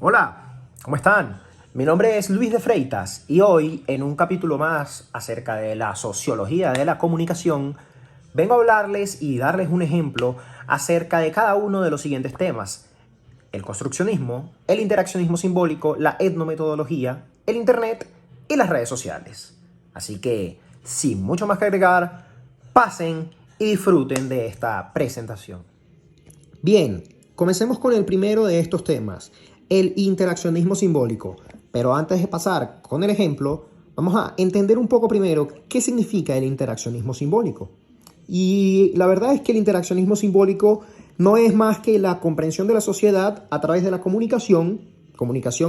Hola, ¿cómo están? Mi nombre es Luis de Freitas y hoy, en un capítulo más acerca de la sociología de la comunicación, vengo a hablarles y darles un ejemplo acerca de cada uno de los siguientes temas: el construccionismo, el interaccionismo simbólico, la etnometodología, el Internet y las redes sociales. Así que, sin mucho más que agregar, pasen y disfruten de esta presentación. Bien, comencemos con el primero de estos temas, el interaccionismo simbólico. Pero antes de pasar con el ejemplo, vamos a entender un poco primero qué significa el interaccionismo simbólico. Y la verdad es que el interaccionismo simbólico no es más que la comprensión de la sociedad a través de la comunicación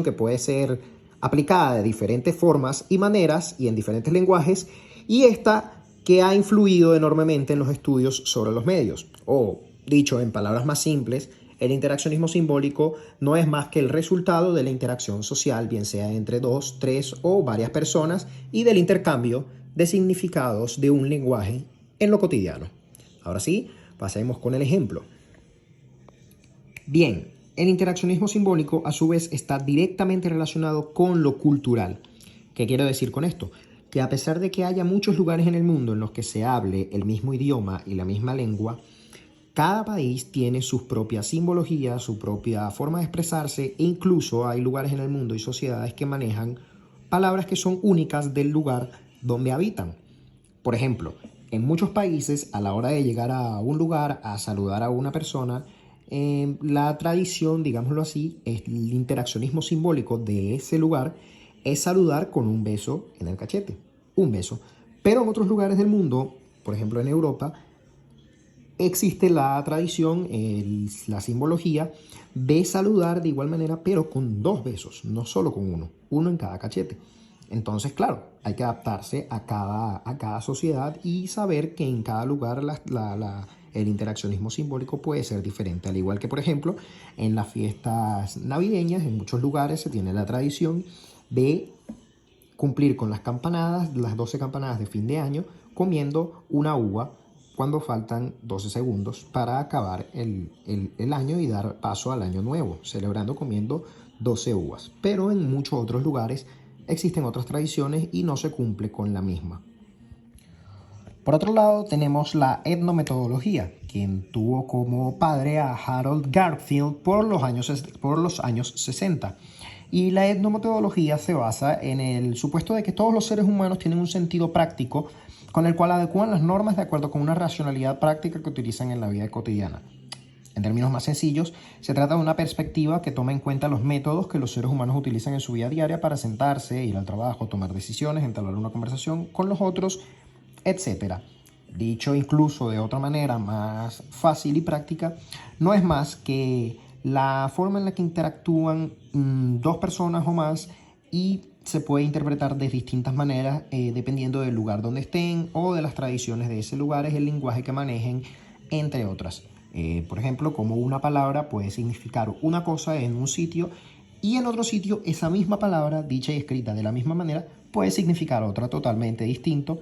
que puede ser aplicada de diferentes formas y maneras y en diferentes lenguajes, y esta que ha influido enormemente en los estudios sobre los medios. O, dicho en palabras más simples, el interaccionismo simbólico no es más que el resultado de la interacción social, bien sea entre dos, tres o varias personas, y del intercambio de significados de un lenguaje en lo cotidiano. Ahora sí, pasemos con el ejemplo. Bien, el interaccionismo simbólico a su vez está directamente relacionado con lo cultural. ¿Qué quiero decir con esto? Que a pesar de que haya muchos lugares en el mundo en los que se hable el mismo idioma y la misma lengua, cada país tiene sus propias simbologías, su propia forma de expresarse, e incluso hay lugares en el mundo y sociedades que manejan palabras que son únicas del lugar donde habitan. Por ejemplo, en muchos países, a la hora de llegar a un lugar a saludar a una persona, la tradición, digámoslo así, es el interaccionismo simbólico de ese lugar, es saludar con un beso en el cachete, un beso. Pero en otros lugares del mundo, por ejemplo en Europa, existe la tradición, la simbología de saludar de igual manera, pero con dos besos, no solo con uno en cada cachete. Entonces, claro, hay que adaptarse a cada sociedad y saber que en cada lugar el interaccionismo simbólico puede ser diferente. Al igual que, por ejemplo, en las fiestas navideñas, en muchos lugares se tiene la tradición de cumplir con las campanadas, las 12 campanadas de fin de año, comiendo una uva cuando faltan 12 segundos para acabar el año y dar paso al año nuevo, celebrando comiendo 12 uvas. Pero en muchos otros lugares existen otras tradiciones y no se cumple con la misma. Por otro lado, tenemos la etnometodología, quien tuvo como padre a Harold Garfield por los años 60. Y la etnometodología se basa en el supuesto de que todos los seres humanos tienen un sentido práctico con el cual adecúan las normas de acuerdo con una racionalidad práctica que utilizan en la vida cotidiana. En términos más sencillos, se trata de una perspectiva que toma en cuenta los métodos que los seres humanos utilizan en su vida diaria para sentarse, ir al trabajo, tomar decisiones, entablar una conversación con los otros, etcétera. Dicho incluso de otra manera más fácil y práctica, no es más que la forma en la que interactúan dos personas o más, y se puede interpretar de distintas maneras dependiendo del lugar donde estén o de las tradiciones de ese lugar, es el lenguaje que manejen, entre otras. Por ejemplo, como una palabra puede significar una cosa en un sitio y en otro sitio esa misma palabra, dicha y escrita de la misma manera, puede significar otra totalmente distinto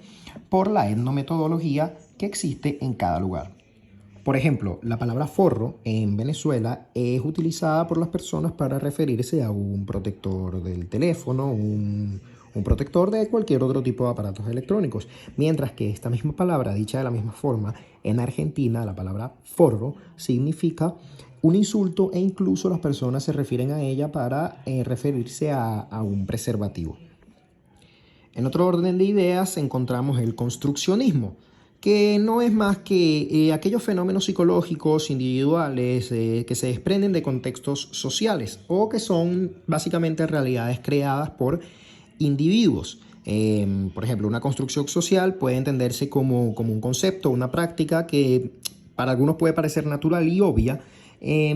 por la etnometodología que existe en cada lugar. Por ejemplo, la palabra forro en Venezuela es utilizada por las personas para referirse a un protector del teléfono, un protector de cualquier otro tipo de aparatos electrónicos. Mientras que esta misma palabra, dicha de la misma forma, en Argentina la palabra forro significa un insulto e incluso las personas se refieren a ella para referirse a un preservativo. En otro orden de ideas encontramos el construccionismo, que no es más que aquellos fenómenos psicológicos individuales que se desprenden de contextos sociales o que son básicamente realidades creadas por individuos. Por ejemplo, una construcción social puede entenderse como un concepto, una práctica que para algunos puede parecer natural y obvia,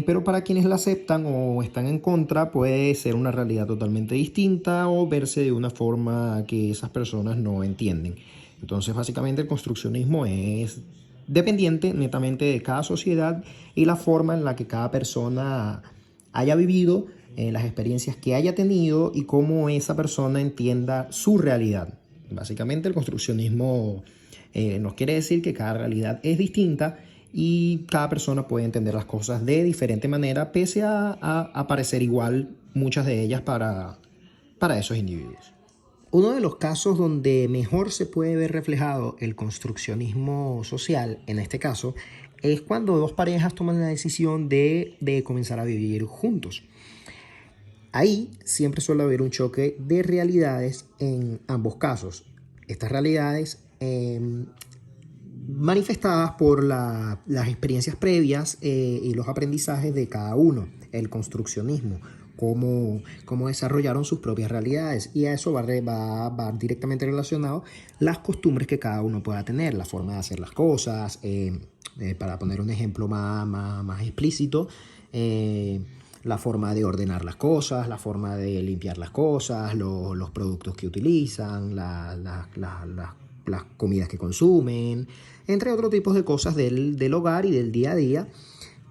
pero para quienes la aceptan o están en contra puede ser una realidad totalmente distinta o verse de una forma que esas personas no entienden. Entonces, básicamente el construccionismo es dependiente netamente de cada sociedad y la forma en la que cada persona haya vivido, las experiencias que haya tenido y cómo esa persona entienda su realidad. Básicamente el construccionismo nos quiere decir que cada realidad es distinta y cada persona puede entender las cosas de diferente manera, pese a parecer igual muchas de ellas para esos individuos. Uno de los casos donde mejor se puede ver reflejado el construccionismo social, en este caso, es cuando dos parejas toman la decisión de comenzar a vivir juntos. Ahí siempre suele haber un choque de realidades en ambos casos. Estas realidades manifestadas por las experiencias previas y los aprendizajes de cada uno, el construccionismo, cómo desarrollaron sus propias realidades, y a eso va directamente relacionado las costumbres que cada uno pueda tener, la forma de hacer las cosas, para poner un ejemplo más explícito, la forma de ordenar las cosas, la forma de limpiar las cosas, los productos que utilizan, las comidas que consumen, entre otros tipos de cosas del hogar y del día a día,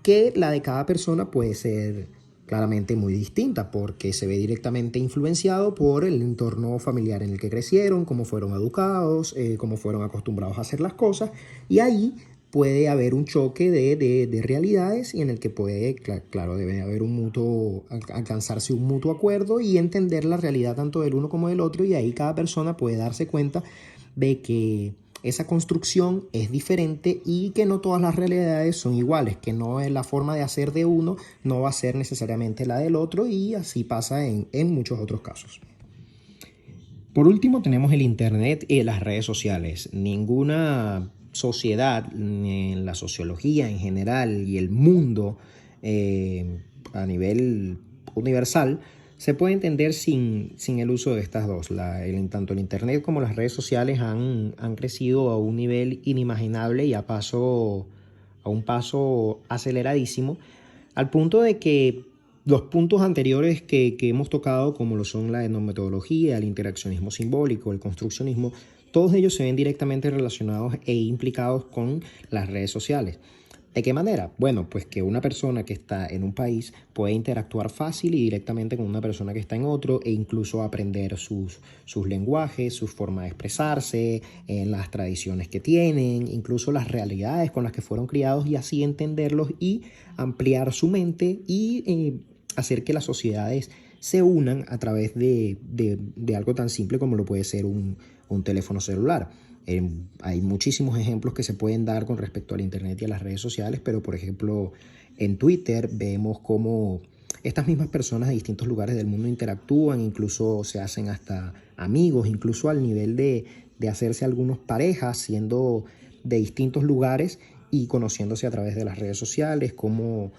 que la de cada persona puede ser claramente muy distinta porque se ve directamente influenciado por el entorno familiar en el que crecieron, cómo fueron educados, cómo fueron acostumbrados a hacer las cosas, y ahí puede haber un choque de realidades y en el que puede, claro, debe haber alcanzarse un mutuo acuerdo y entender la realidad tanto del uno como del otro, y ahí cada persona puede darse cuenta de que esa construcción es diferente y que no todas las realidades son iguales, que no es la forma de hacer de uno, no va a ser necesariamente la del otro, y así pasa en muchos otros casos. Por último, tenemos el Internet y las redes sociales. Ninguna sociedad, ni la sociología en general y el mundo a nivel universal, se puede entender sin el uso de estas dos. Tanto el Internet como las redes sociales han crecido a un nivel inimaginable y a un paso aceleradísimo, al punto de que los puntos anteriores que hemos tocado, como lo son la etnometodología, el interaccionismo simbólico, el construccionismo, todos ellos se ven directamente relacionados e implicados con las redes sociales. ¿De qué manera? Bueno, pues que una persona que está en un país puede interactuar fácil y directamente con una persona que está en otro, e incluso aprender sus lenguajes, su forma de expresarse, las tradiciones que tienen, incluso las realidades con las que fueron criados, y así entenderlos y ampliar su mente y hacer que las sociedades se unan a través de algo tan simple como lo puede ser un teléfono celular. Hay muchísimos ejemplos que se pueden dar con respecto al Internet y a las redes sociales, pero por ejemplo en Twitter vemos cómo estas mismas personas de distintos lugares del mundo interactúan, incluso se hacen hasta amigos, incluso al nivel de hacerse algunas parejas siendo de distintos lugares y conociéndose a través de las redes sociales, cómo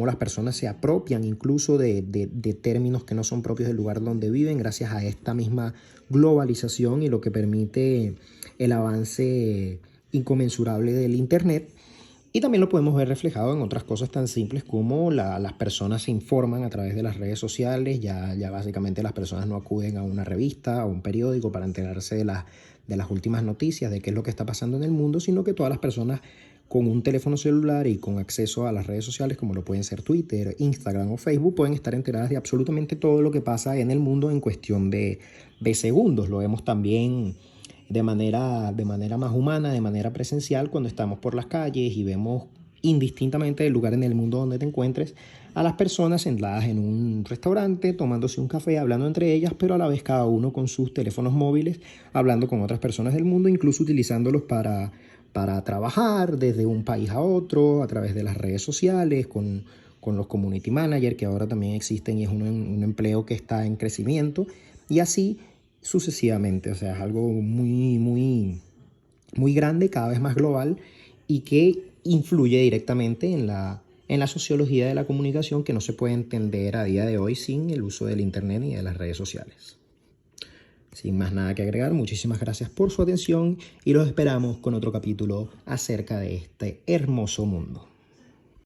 las personas se apropian incluso de términos que no son propios del lugar donde viven, gracias a esta misma globalización y lo que permite el avance inconmensurable del Internet. Y también lo podemos ver reflejado en otras cosas tan simples como las personas se informan a través de las redes sociales. Ya básicamente las personas no acuden a una revista o un periódico para enterarse de las últimas noticias, de qué es lo que está pasando en el mundo, sino que todas las personas con un teléfono celular y con acceso a las redes sociales, como lo pueden ser Twitter, Instagram o Facebook, pueden estar enteradas de absolutamente todo lo que pasa en el mundo en cuestión de segundos. Lo vemos también de manera más humana, de manera presencial, cuando estamos por las calles y vemos, indistintamente del lugar en el mundo donde te encuentres, a las personas sentadas en un restaurante, tomándose un café, hablando entre ellas, pero a la vez cada uno con sus teléfonos móviles, hablando con otras personas del mundo, incluso utilizándolos para trabajar desde un país a otro, a través de las redes sociales, con los community managers, que ahora también existen y es un empleo que está en crecimiento, y así sucesivamente. O sea, es algo muy grande, cada vez más global, y que influye directamente en la sociología de la comunicación, que no se puede entender a día de hoy sin el uso del Internet y de las redes sociales. Sin más nada que agregar, muchísimas gracias por su atención y los esperamos con otro capítulo acerca de este hermoso mundo.